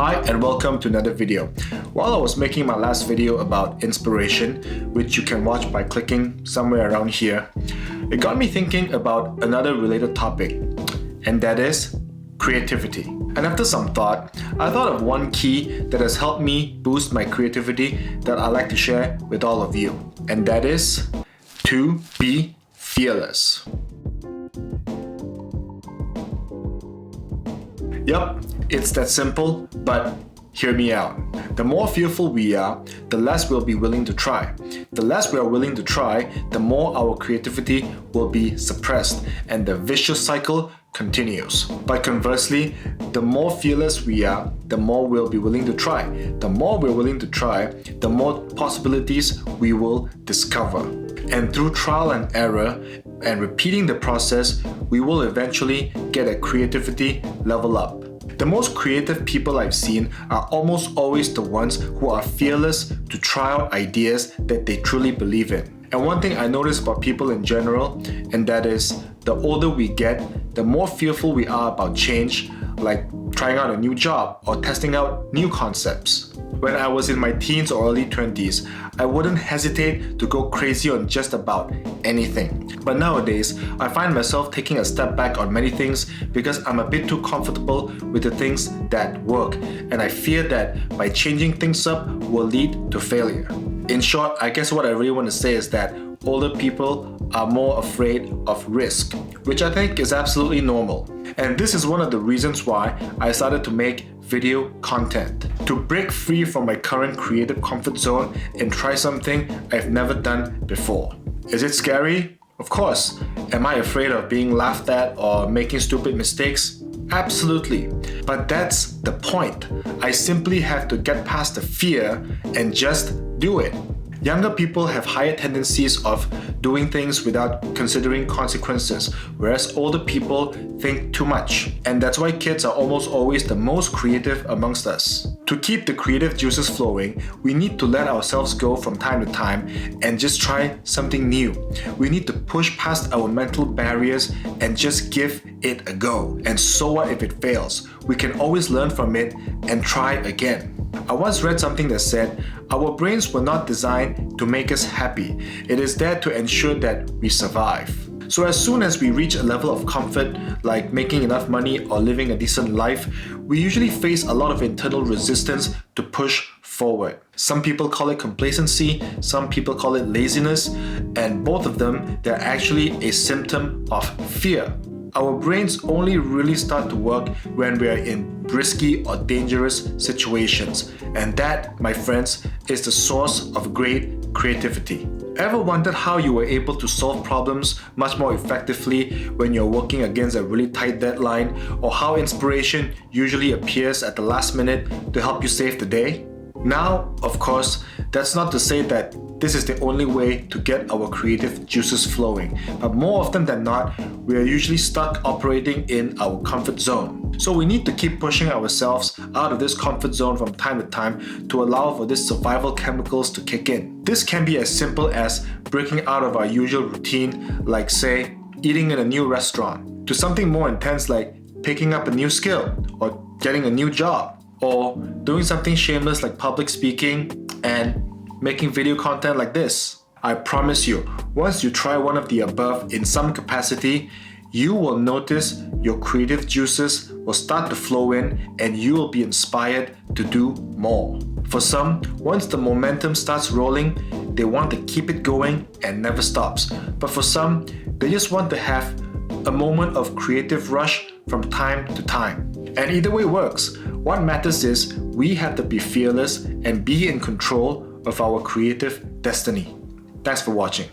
Hi and welcome to another video. While I was making my last video about inspiration, which you can watch by clicking somewhere around here, it got me thinking about another related topic, and that is creativity. And after some thought, I thought of one key that has helped me boost my creativity that I'd like to share with all of you, and that is to be fearless. Yup, it's that simple, but hear me out. The more fearful we are, the less we'll be willing to try. The less we are willing to try, the more our creativity will be suppressed, and the vicious cycle continues. But conversely, the more fearless we are, the more we'll be willing to try. The more we're willing to try, the more possibilities we will discover. And through trial and error and repeating the process, we will eventually get a creativity level up. The most creative people I've seen are almost always the ones who are fearless to try out ideas that they truly believe in. And one thing I notice about people in general, and that is the older we get, the more fearful we are about change, like trying out a new job or testing out new concepts. When I was in my teens or early 20s, I wouldn't hesitate to go crazy on just about anything. But nowadays, I find myself taking a step back on many things because I'm a bit too comfortable with the things that work, and I fear that by changing things up will lead to failure. In short, I guess what I really want to say is that older people are more afraid of risk, which I think is absolutely normal. And this is one of the reasons why I started to make video content, to break free from my current creative comfort zone and try something I've never done before. Is it scary? Of course. Am I afraid of being laughed at or making stupid mistakes? Absolutely. But that's the point. I simply have to get past the fear and just do it. Younger people have higher tendencies of doing things without considering consequences, whereas older people think too much. And that's why kids are almost always the most creative amongst us. To keep the creative juices flowing, we need to let ourselves go from time to time and just try something new. We need to push past our mental barriers and just give it a go. And so what if it fails? We can always learn from it and try again. I once read something that said, our brains were not designed to make us happy. It is there to ensure that we survive. So as soon as we reach a level of comfort, like making enough money or living a decent life, we usually face a lot of internal resistance to push forward. Some people call it complacency, some people call it laziness, and both of them, they're actually a symptom of fear. Our brains only really start to work when we are in risky or dangerous situations. And that, my friends, is the source of great creativity. Ever wondered how you were able to solve problems much more effectively when you're working against a really tight deadline, or how inspiration usually appears at the last minute to help you save the day? Now, of course, that's not to say that this is the only way to get our creative juices flowing, but more often than not, we are usually stuck operating in our comfort zone. So we need to keep pushing ourselves out of this comfort zone from time to time to allow for these survival chemicals to kick in. This can be as simple as breaking out of our usual routine, like say, eating in a new restaurant, to something more intense like picking up a new skill or getting a new job, or doing something shameless like public speaking and making video content like this. I promise you, once you try one of the above in some capacity, you will notice your creative juices will start to flow in and you will be inspired to do more. For some, once the momentum starts rolling, they want to keep it going and never stops. But for some, they just want to have a moment of creative rush from time to time. And either way works. What matters is we have to be fearless and be in control of our creative destiny. Thanks for watching.